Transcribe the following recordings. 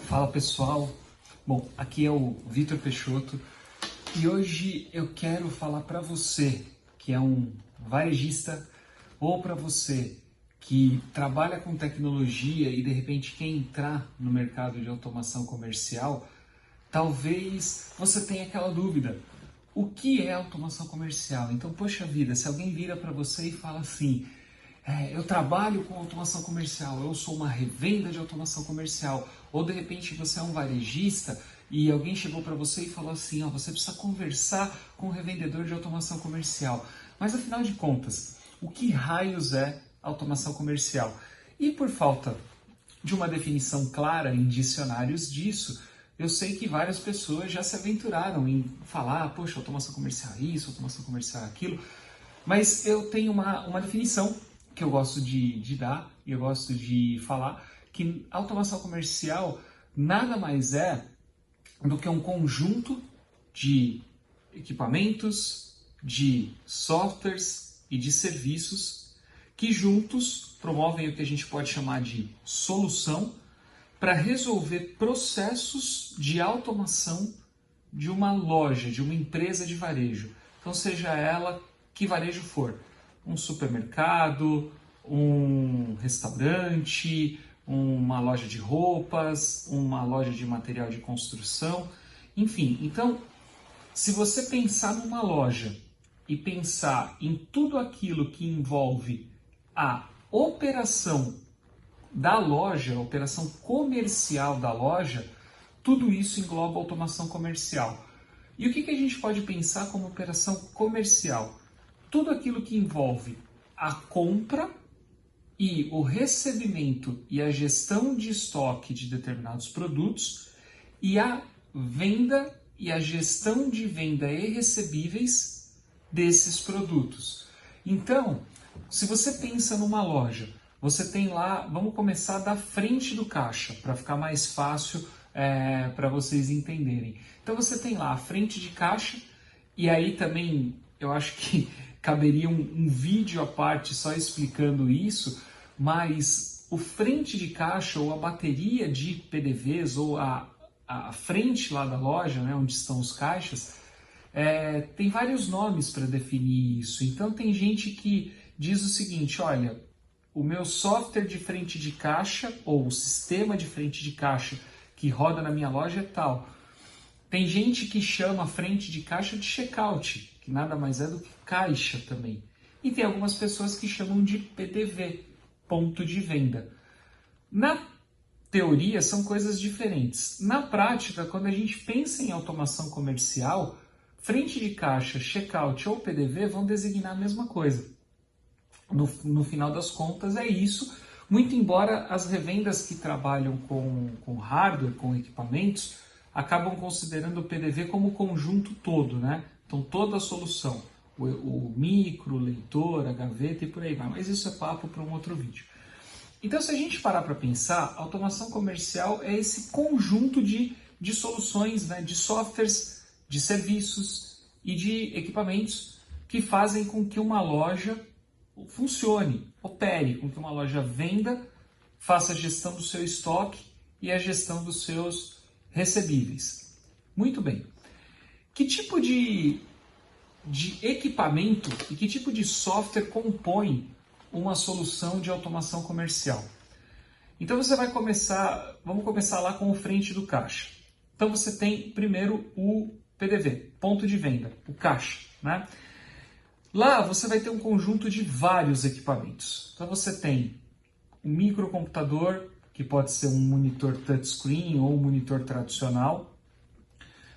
Fala pessoal, bom, aqui é o Vitor Peixoto e hoje eu quero falar para você que é um varejista ou para você que trabalha com tecnologia e de repente quer entrar no mercado de automação comercial. Talvez você tenha aquela dúvida, o que é automação comercial? Então, poxa vida, se alguém vira para você e fala assim, eu trabalho com automação comercial, eu sou uma revenda de automação comercial, ou de repente você é um varejista e alguém chegou para você e falou assim, você precisa conversar com o revendedor de automação comercial. Mas afinal de contas, o que raios é automação comercial? E por falta de uma definição clara em dicionários disso, eu sei que várias pessoas já se aventuraram em falar, poxa, automação comercial é isso, automação comercial é aquilo, mas eu tenho uma definição que eu gosto de dar e eu gosto de falar, que automação comercial nada mais é do que um conjunto de equipamentos, de softwares e de serviços que juntos promovem o que a gente pode chamar de solução para resolver processos de automação de uma loja, de uma empresa de varejo. Então, seja ela que varejo for, um supermercado, um restaurante, uma loja de roupas, uma loja de material de construção, enfim. Então, se você pensar numa loja e pensar em tudo aquilo que envolve a operação da loja, a operação comercial da loja, tudo isso engloba automação comercial. E o que a gente pode pensar como operação comercial? Tudo aquilo que envolve a compra e o recebimento e a gestão de estoque de determinados produtos e a venda e a gestão de venda e recebíveis desses produtos. Então, se você pensa numa loja, você tem lá, vamos começar da frente do caixa, para ficar mais fácil para vocês entenderem. Então você tem lá a frente de caixa, e aí também eu acho que caberia um vídeo à parte só explicando isso, mas o frente de caixa ou a bateria de PDVs ou a frente lá da loja, né, onde estão os caixas, tem vários nomes para definir isso. Então tem gente que diz o seguinte, olha, o meu software de frente de caixa ou o sistema de frente de caixa que roda na minha loja é tal. Tem gente que chama a frente de caixa de checkout, que nada mais é do que caixa também. E tem algumas pessoas que chamam de PDV, ponto de venda. Na teoria são coisas diferentes. Na prática, quando a gente pensa em automação comercial, frente de caixa, checkout ou PDV vão designar a mesma coisa. No final das contas é isso, muito embora as revendas que trabalham com hardware, com equipamentos, acabam considerando o PDV como o conjunto todo, né? Então toda a solução, o micro, o leitor, a gaveta e por aí vai, mas isso é papo para um outro vídeo. Então se a gente parar para pensar, a automação comercial é esse conjunto de soluções, né? De softwares, de serviços e de equipamentos que fazem com que uma loja funcione, opere, com que uma loja venda, faça a gestão do seu estoque e a gestão dos seus recebíveis. Muito bem. Que tipo de equipamento e que tipo de software compõe uma solução de automação comercial? Então você vai começar, vamos começar lá com o frente do caixa. Então você tem primeiro o PDV, ponto de venda, o caixa, né? Lá você vai ter um conjunto de vários equipamentos. Então você tem um microcomputador, que pode ser um monitor touchscreen ou um monitor tradicional.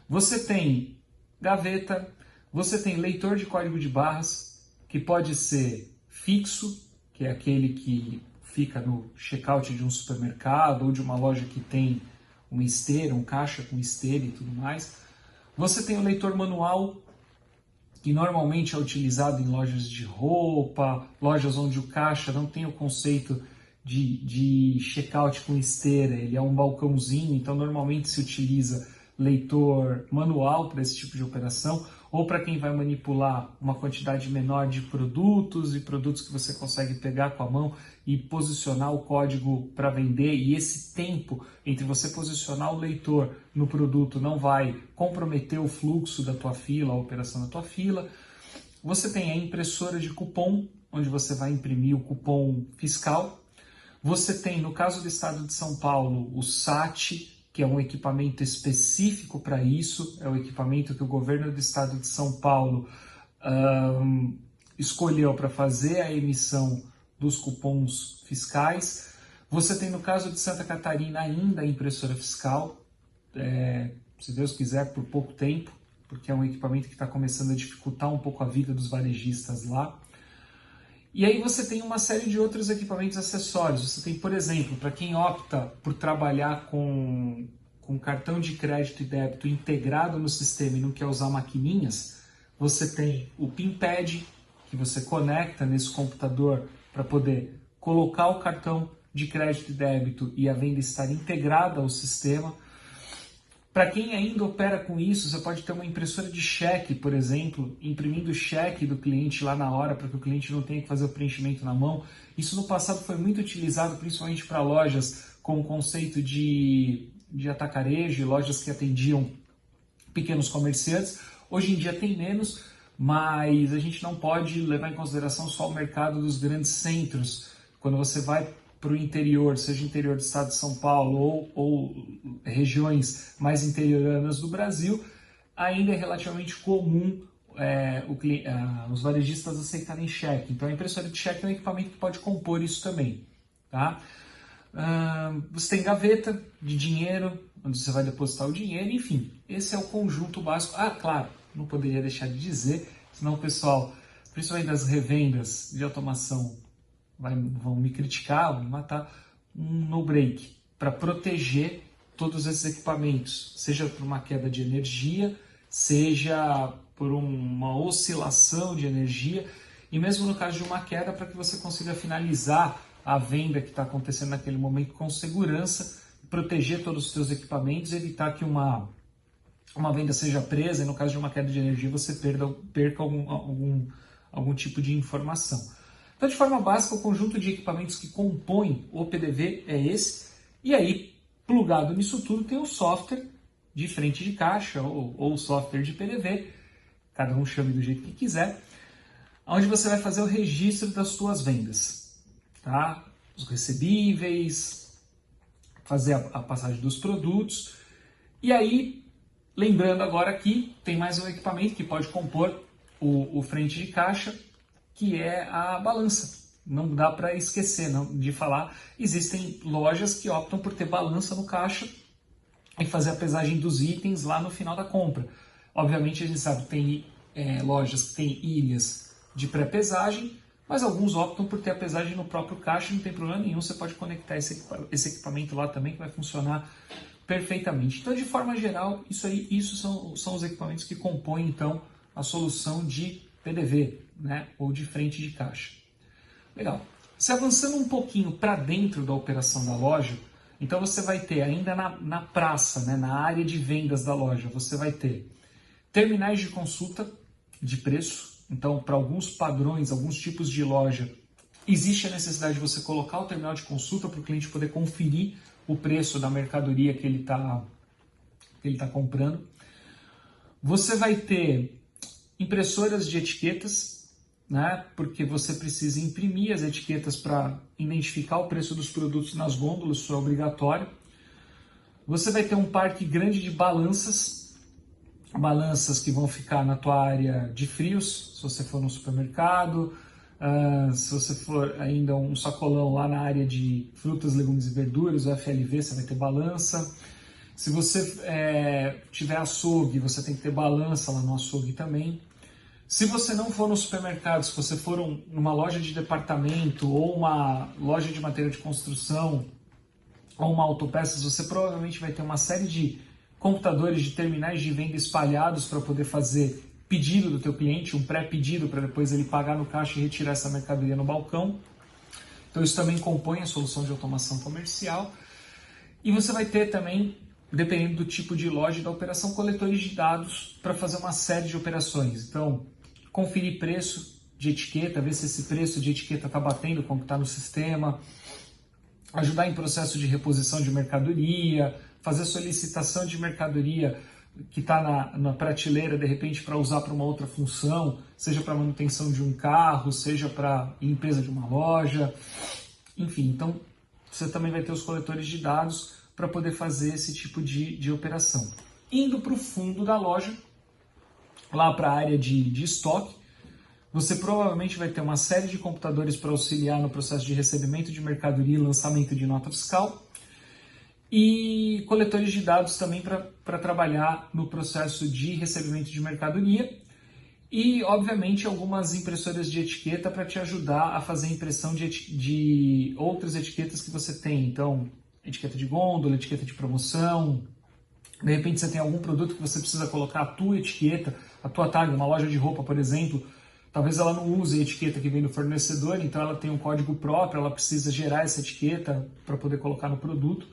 Você tem gaveta, você tem leitor de código de barras, que pode ser fixo, que é aquele que fica no checkout de um supermercado ou de uma loja que tem uma esteira, um caixa com esteira e tudo mais. Você tem o leitor manual, que normalmente é utilizado em lojas de roupa, lojas onde o caixa não tem o conceito de checkout com esteira, ele é um balcãozinho, então normalmente se utiliza leitor manual para esse tipo de operação, ou para quem vai manipular uma quantidade menor de produtos e produtos que você consegue pegar com a mão e posicionar o código para vender, e esse tempo entre você posicionar o leitor no produto não vai comprometer o fluxo da tua fila, a operação da tua fila. Você tem a impressora de cupom, onde você vai imprimir o cupom fiscal. Você tem, no caso do estado de São Paulo, o SAT, que é um equipamento específico para isso, é o equipamento que o governo do estado de São Paulo escolheu para fazer a emissão dos cupons fiscais. Você tem, no caso de Santa Catarina, ainda a impressora fiscal, se Deus quiser, por pouco tempo, porque é um equipamento que está começando a dificultar um pouco a vida dos varejistas lá. E aí você tem uma série de outros equipamentos acessórios. Você tem, por exemplo, para quem opta por trabalhar com cartão de crédito e débito integrado no sistema e não quer usar maquininhas, você tem o PinPad, que você conecta nesse computador para poder colocar o cartão de crédito e débito e a venda estar integrada ao sistema. Para quem ainda opera com isso, você pode ter uma impressora de cheque, por exemplo, imprimindo o cheque do cliente lá na hora, para que o cliente não tenha que fazer o preenchimento na mão. Isso no passado foi muito utilizado, principalmente para lojas com o conceito de atacarejo, e lojas que atendiam pequenos comerciantes. Hoje em dia tem menos, mas a gente não pode levar em consideração só o mercado dos grandes centros. Quando você vai para o interior, seja interior do estado de São Paulo ou regiões mais interioranas do Brasil, ainda é relativamente comum os varejistas aceitarem cheque. Então a impressora de cheque é um equipamento que pode compor isso também. Tá? Você tem gaveta de dinheiro, onde você vai depositar o dinheiro, enfim, esse é o conjunto básico. Claro, não poderia deixar de dizer, senão o pessoal, principalmente das revendas de automação, vão me criticar, vão me matar, um no-break para proteger todos esses equipamentos, seja por uma queda de energia, seja por uma oscilação de energia, e mesmo no caso de uma queda, para que você consiga finalizar a venda que está acontecendo naquele momento com segurança, proteger todos os seus equipamentos, evitar que uma venda seja presa e no caso de uma queda de energia você perca algum tipo de informação. Então, de forma básica, o conjunto de equipamentos que compõem o PDV é esse. E aí, plugado nisso tudo, tem o software de frente de caixa ou software de PDV, cada um chame do jeito que quiser, onde você vai fazer o registro das suas vendas, tá? Os recebíveis, fazer a passagem dos produtos. E aí, lembrando agora aqui, tem mais um equipamento que pode compor o frente de caixa, que é a balança. Não dá para esquecer de falar. Existem lojas que optam por ter balança no caixa e fazer a pesagem dos itens lá no final da compra. Obviamente, a gente sabe que tem lojas que têm ilhas de pré-pesagem, mas alguns optam por ter a pesagem no próprio caixa, não tem problema nenhum, você pode conectar esse equipamento lá também, que vai funcionar perfeitamente. Então, de forma geral, isso são os equipamentos que compõem, então, a solução de PDV, né, ou de frente de caixa. Legal. Se avançando um pouquinho para dentro da operação da loja, então você vai ter ainda na praça, né, na área de vendas da loja, você vai ter terminais de consulta de preço. Então, para alguns padrões, alguns tipos de loja, existe a necessidade de você colocar o terminal de consulta para o cliente poder conferir o preço da mercadoria que ele tá comprando. Você vai ter impressoras de etiquetas, né? Porque você precisa imprimir as etiquetas para identificar o preço dos produtos nas gôndolas, isso é obrigatório. Você vai ter um parque grande de balanças que vão ficar na tua área de frios, se você for no supermercado, se você for ainda um sacolão lá na área de frutas, legumes e verduras, o FLV, você vai ter balança. Se você tiver açougue, você tem que ter balança lá no açougue também. Se você não for no supermercado, se você for numa loja de departamento ou uma loja de material de construção ou uma autopeças, você provavelmente vai ter uma série de computadores, de terminais de venda espalhados para poder fazer pedido do teu cliente, um pré-pedido para depois ele pagar no caixa e retirar essa mercadoria no balcão. Então isso também compõe a solução de automação comercial. E você vai ter também dependendo do tipo de loja e da operação, coletores de dados para fazer uma série de operações. Então, conferir preço de etiqueta, ver se esse preço de etiqueta está batendo com o que está no sistema, ajudar em processo de reposição de mercadoria, fazer solicitação de mercadoria que está na prateleira, de repente, para usar para uma outra função, seja para manutenção de um carro, seja para limpeza de uma loja, enfim. Então, você também vai ter os coletores de dados para poder fazer esse tipo de operação. Indo para o fundo da loja, lá para a área de estoque, você provavelmente vai ter uma série de computadores para auxiliar no processo de recebimento de mercadoria e lançamento de nota fiscal, e coletores de dados também para trabalhar no processo de recebimento de mercadoria, e obviamente algumas impressoras de etiqueta para te ajudar a fazer impressão de outras etiquetas que você tem. Então, etiqueta de gôndola, etiqueta de promoção. De repente você tem algum produto que você precisa colocar a tua etiqueta, a tua tag, uma loja de roupa, por exemplo. Talvez ela não use a etiqueta que vem do fornecedor, então ela tem um código próprio, ela precisa gerar essa etiqueta para poder colocar no produto.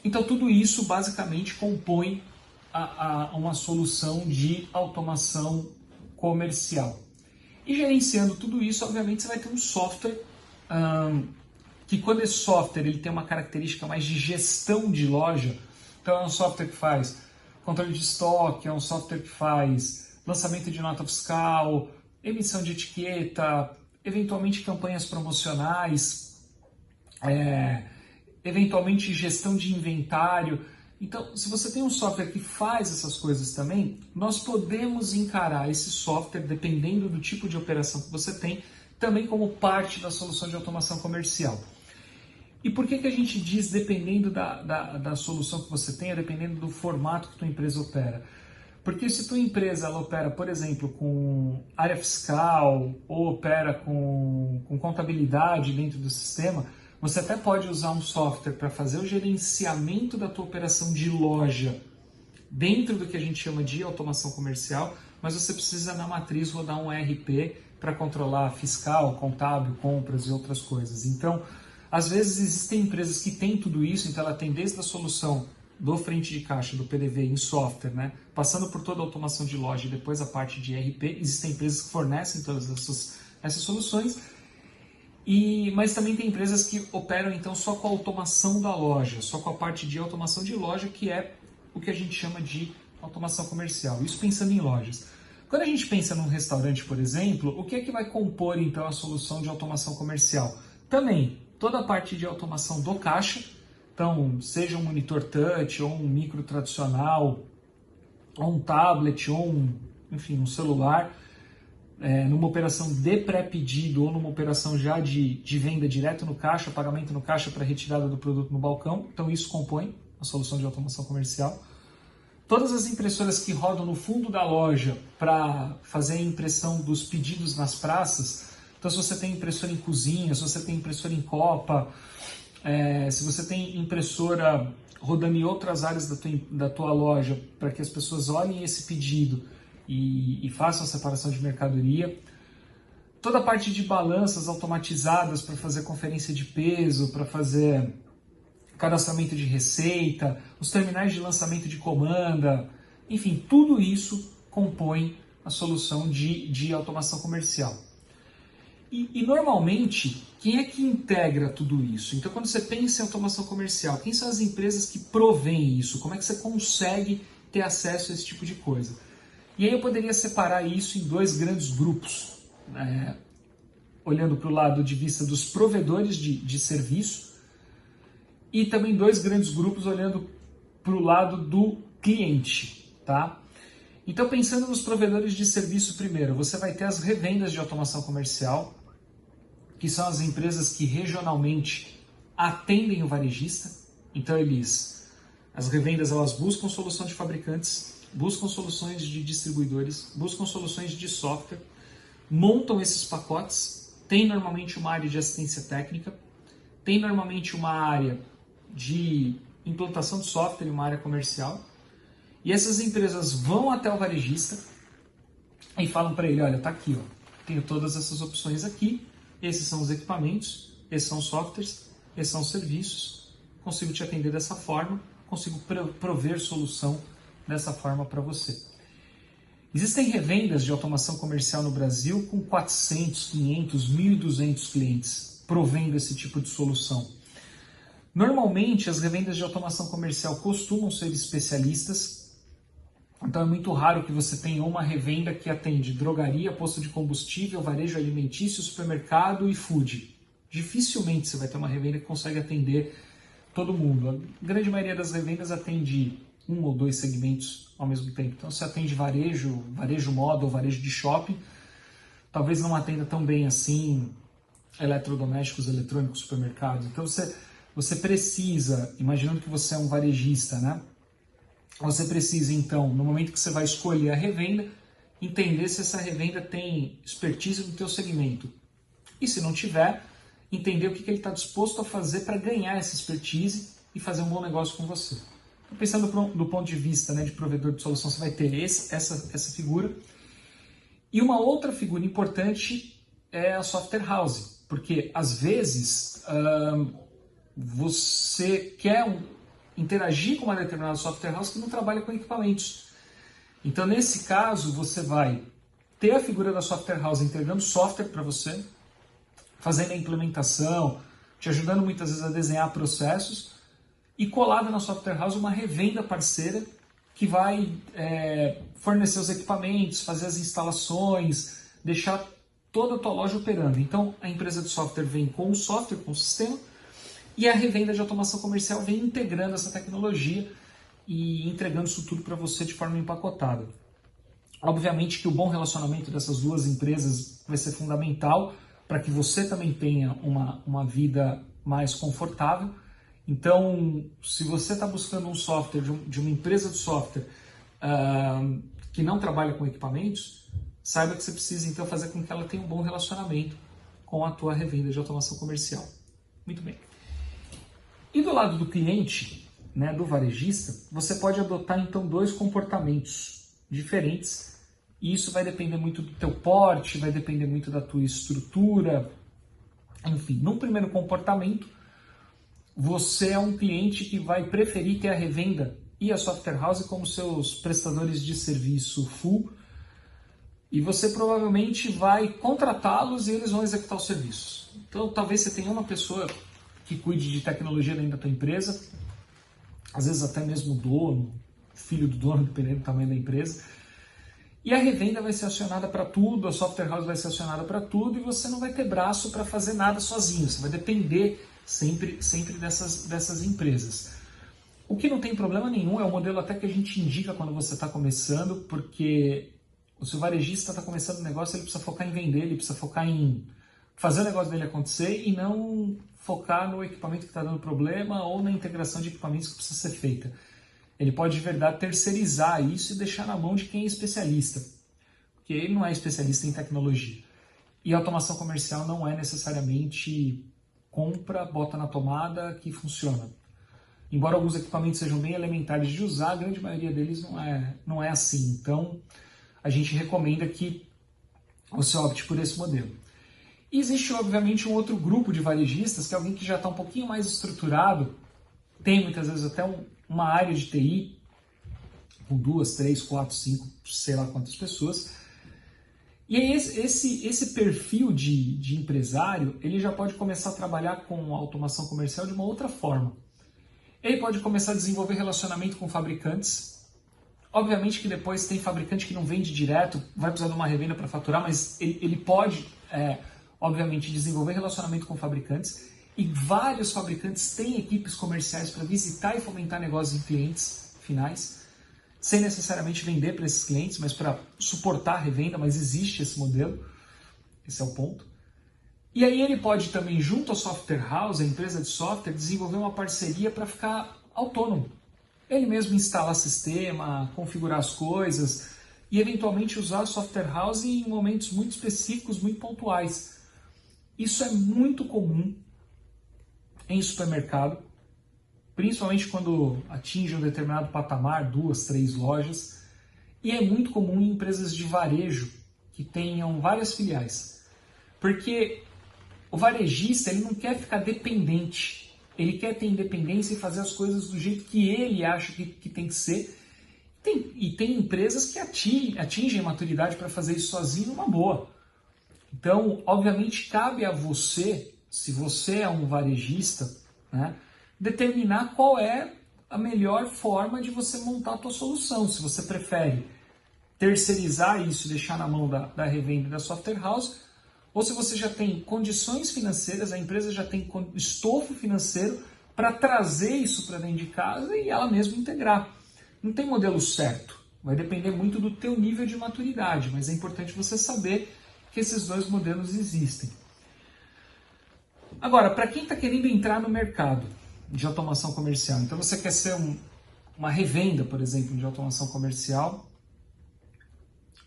Então tudo isso basicamente compõe uma solução de automação comercial. E gerenciando tudo isso, obviamente você vai ter um software, que quando esse software ele tem uma característica mais de gestão de loja, então é um software que faz controle de estoque, é um software que faz lançamento de nota fiscal, emissão de etiqueta, eventualmente campanhas promocionais, eventualmente gestão de inventário. Então, se você tem um software que faz essas coisas também, nós podemos encarar esse software, dependendo do tipo de operação que você tem, também como parte da solução de automação comercial. E por que a gente diz dependendo da solução que você tenha, dependendo do formato que tua empresa opera? Porque se tua empresa ela opera, por exemplo, com área fiscal ou opera com contabilidade dentro do sistema, você até pode usar um software para fazer o gerenciamento da tua operação de loja dentro do que a gente chama de automação comercial, mas você precisa na matriz rodar um ERP para controlar fiscal, contábil, compras e outras coisas. Então, às vezes existem empresas que têm tudo isso, então ela tem desde a solução do frente de caixa, do PDV em software, né, passando por toda a automação de loja e depois a parte de ERP. Existem empresas que fornecem todas essas soluções, mas também tem empresas que operam então só com a automação da loja, só com a parte de automação de loja, que é o que a gente chama de automação comercial. Isso pensando em lojas. Quando a gente pensa num restaurante, por exemplo, o que é que vai compor então a solução de automação comercial? Também toda a parte de automação do caixa, então seja um monitor touch, ou um micro tradicional, ou um tablet, ou enfim, um celular, numa operação de pré-pedido ou numa operação já de venda direto no caixa, pagamento no caixa para retirada do produto no balcão. Então isso compõe a solução de automação comercial. Todas as impressoras que rodam no fundo da loja para fazer a impressão dos pedidos nas praças. Então se você tem impressora em cozinha, se você tem impressora em copa, se você tem impressora rodando em outras áreas da tua loja para que as pessoas olhem esse pedido e façam a separação de mercadoria. Toda a parte de balanças automatizadas para fazer conferência de peso, para fazer cadastramento de receita, os terminais de lançamento de comanda, enfim, tudo isso compõe a solução de automação comercial. E normalmente, quem é que integra tudo isso? Então, quando você pensa em automação comercial, quem são as empresas que provêm isso? Como é que você consegue ter acesso a esse tipo de coisa? E aí eu poderia separar isso em dois grandes grupos, olhando para o lado de vista dos provedores de serviço, e também dois grandes grupos olhando para o lado do cliente, tá? Então, pensando nos provedores de serviço primeiro, você vai ter as revendas de automação comercial, que são as empresas que regionalmente atendem o varejista. Então, as revendas elas buscam solução de fabricantes, buscam soluções de distribuidores, buscam soluções de software, montam esses pacotes, tem normalmente uma área de assistência técnica, tem normalmente uma área de implantação de software e uma área comercial, e essas empresas vão até o varejista e falam para ele, olha, tá aqui, ó, tenho todas essas opções aqui, esses são os equipamentos, esses são os softwares, esses são os serviços, consigo te atender dessa forma, consigo prover solução dessa forma para você. Existem revendas de automação comercial no Brasil com 400, 500, 1.200 clientes provendo esse tipo de solução. Normalmente, as revendas de automação comercial costumam ser especialistas, então é muito raro que você tenha uma revenda que atende drogaria, posto de combustível, varejo alimentício, supermercado e food. Dificilmente você vai ter uma revenda que consegue atender todo mundo. A grande maioria das revendas atende um ou dois segmentos ao mesmo tempo. Então, você atende varejo moda ou varejo de shopping, talvez não atenda tão bem assim eletrodomésticos, eletrônicos, supermercados. Então, você precisa, imaginando que você é um varejista, né? Você precisa, então, no momento que você vai escolher a revenda, entender se essa revenda tem expertise no teu segmento. E se não tiver, entender o que ele está disposto a fazer para ganhar essa expertise e fazer um bom negócio com você. Então, pensando do ponto de vista, né, de provedor de solução, você vai ter essa figura. E uma outra figura importante é a software house, porque às vezes você quer interagir com uma determinada software house que não trabalha com equipamentos. Então, nesse caso, você vai ter a figura da software house entregando software para você, fazendo a implementação, te ajudando muitas vezes a desenhar processos, e colada na software house uma revenda parceira que vai fornecer os equipamentos, fazer as instalações, deixar toda a tua loja operando. Então, a empresa de software vem com o software, com o sistema, e a revenda de automação comercial vem integrando essa tecnologia e entregando isso tudo para você de forma empacotada. Obviamente que o bom relacionamento dessas duas empresas vai ser fundamental para que você também tenha uma vida mais confortável. Então, se você está buscando um software de uma empresa de software que não trabalha com equipamentos, saiba que você precisa então fazer com que ela tenha um bom relacionamento com a tua revenda de automação comercial. Muito bem. E do lado do cliente, né, do varejista, você pode adotar então dois comportamentos diferentes. E isso vai depender muito do teu porte, vai depender muito da tua estrutura. Enfim, num primeiro comportamento, você é um cliente que vai preferir ter a revenda e a software house como seus prestadores de serviço full, e você provavelmente vai contratá-los e eles vão executar os serviços. Então, talvez você tenha uma pessoa que cuide de tecnologia dentro da tua empresa, às vezes até mesmo o dono, filho do dono, dependendo do tamanho da empresa, e a revenda vai ser acionada para tudo, a software house vai ser acionada para tudo, e você não vai ter braço para fazer nada sozinho, você vai depender sempre dessas empresas. O que não tem problema nenhum, é o modelo até que a gente indica quando você está começando, porque o seu varejista está começando um negócio, ele precisa focar em vender, ele precisa focar em fazer o negócio dele acontecer e não focar no equipamento que está dando problema ou na integração de equipamentos que precisa ser feita. Ele pode de verdade terceirizar isso e deixar na mão de quem é especialista, porque ele não é especialista em tecnologia. E a automação comercial não é necessariamente compra, bota na tomada que funciona. Embora alguns equipamentos sejam bem elementares de usar, a grande maioria deles não é assim. Então, a gente recomenda que você opte por esse modelo. E existe, obviamente, um outro grupo de varejistas, que é alguém que já está um pouquinho mais estruturado, tem muitas vezes até uma área de TI, com 2, 3, 4, 5, sei lá quantas pessoas. E aí esse perfil de empresário, ele já pode começar a trabalhar com automação comercial de uma outra forma. Ele pode começar a desenvolver relacionamento com fabricantes. Obviamente que depois tem fabricante que não vende direto, vai precisar de uma revenda para faturar, mas ele pode, obviamente, desenvolver relacionamento com fabricantes. E vários fabricantes têm equipes comerciais para visitar e fomentar negócios em clientes finais, sem necessariamente vender para esses clientes, mas para suportar a revenda, mas existe esse modelo, esse é o ponto. E aí ele pode também, junto à software house, a empresa de software, desenvolver uma parceria para ficar autônomo. Ele mesmo instalar sistema, configurar as coisas e eventualmente usar a software house em momentos muito específicos, muito pontuais. Isso é muito comum em supermercado, principalmente quando atinge um determinado patamar, 2, 3 lojas, e é muito comum em empresas de varejo que tenham várias filiais, porque o varejista ele não quer ficar dependente ele quer ter independência e fazer as coisas do jeito que ele acha que tem que ser. Tem empresas que atingem a maturidade para fazer isso sozinho numa boa. Então, obviamente, cabe a você, se você é um varejista, né, determinar qual é a melhor forma de você montar a tua solução. Se você prefere terceirizar isso e deixar na mão da revenda da software house, ou se você já tem condições financeiras, a empresa já tem estofo financeiro para trazer isso para dentro de casa e ela mesma integrar. Não tem modelo certo, vai depender muito do teu nível de maturidade, mas é importante você saber que esses dois modelos existem. Agora, para quem está querendo entrar no mercado de automação comercial, então você quer ser uma revenda, por exemplo, de automação comercial,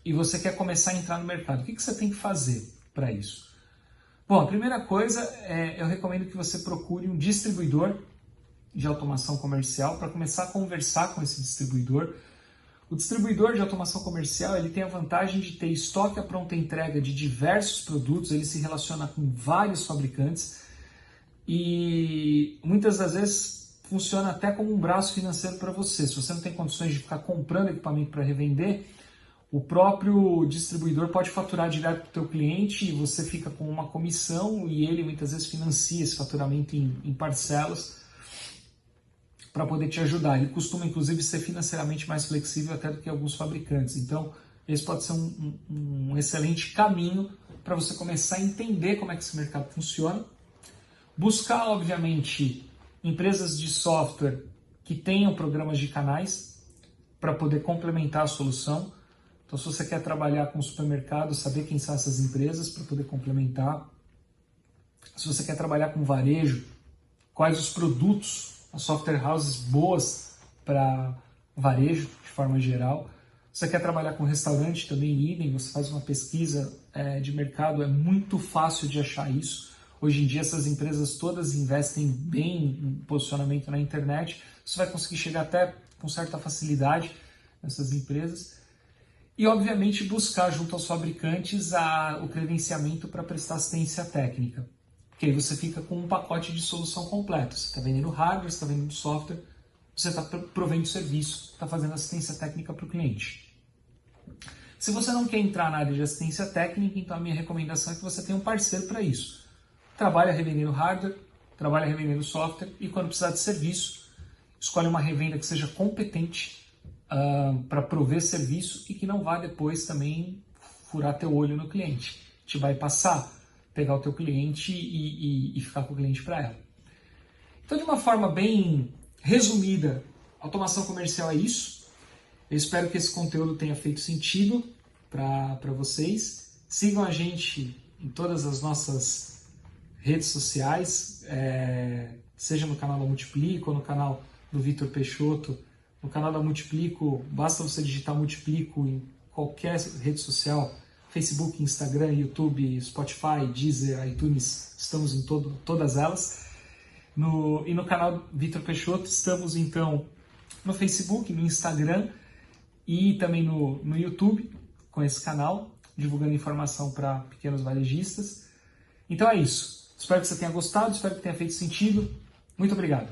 e você quer começar a entrar no mercado, o que você tem que fazer para isso? Bom, a primeira coisa eu recomendo que você procure um distribuidor de automação comercial para começar a conversar com esse distribuidor. O distribuidor de automação comercial ele tem a vantagem de ter estoque à pronta entrega de diversos produtos, ele se relaciona com vários fabricantes e muitas das vezes funciona até como um braço financeiro para você. Se você não tem condições de ficar comprando equipamento para revender, o próprio distribuidor pode faturar direto para o teu cliente e você fica com uma comissão e ele muitas vezes financia esse faturamento em parcelas para poder te ajudar. Ele costuma inclusive ser financeiramente mais flexível até do que alguns fabricantes. Então esse pode ser um excelente caminho para você começar a entender como é que esse mercado funciona. Buscar, obviamente, empresas de software que tenham programas de canais para poder complementar a solução. Então, se você quer trabalhar com supermercado, saber quem são essas empresas para poder complementar. Se você quer trabalhar com varejo, quais os produtos, as software houses boas para varejo, de forma geral. Se você quer trabalhar com restaurante, também idem, você faz uma pesquisa de mercado, é muito fácil de achar isso. Hoje em dia, essas empresas todas investem bem em posicionamento na internet. Você vai conseguir chegar até com certa facilidade nessas empresas. E, obviamente, buscar junto aos fabricantes o credenciamento para prestar assistência técnica. Porque aí você fica com um pacote de solução completo. Você está vendendo hardware, você está vendendo software, você está provendo serviço, está fazendo assistência técnica para o cliente. Se você não quer entrar na área de assistência técnica, então a minha recomendação é que você tenha um parceiro para isso. Trabalha revendendo hardware, trabalha revendendo software e quando precisar de serviço, escolhe uma revenda que seja competente para prover serviço e que não vá depois também furar teu olho no cliente. Te vai passar, pegar o teu cliente e ficar com o cliente para ela. Então, de uma forma bem resumida, automação comercial é isso. Eu espero que esse conteúdo tenha feito sentido para vocês. Sigam a gente em todas as nossas redes sociais, seja no canal da Multiplico ou no canal do Vitor Peixoto. No canal da Multiplico, basta você digitar Multiplico em qualquer rede social, Facebook, Instagram, YouTube, Spotify, Deezer, iTunes, estamos em todas elas. E no canal Vitor Peixoto, estamos então no Facebook, no Instagram e também no YouTube, com esse canal, divulgando informação para pequenos varejistas. Então é isso. Espero que você tenha gostado, espero que tenha feito sentido. Muito obrigado.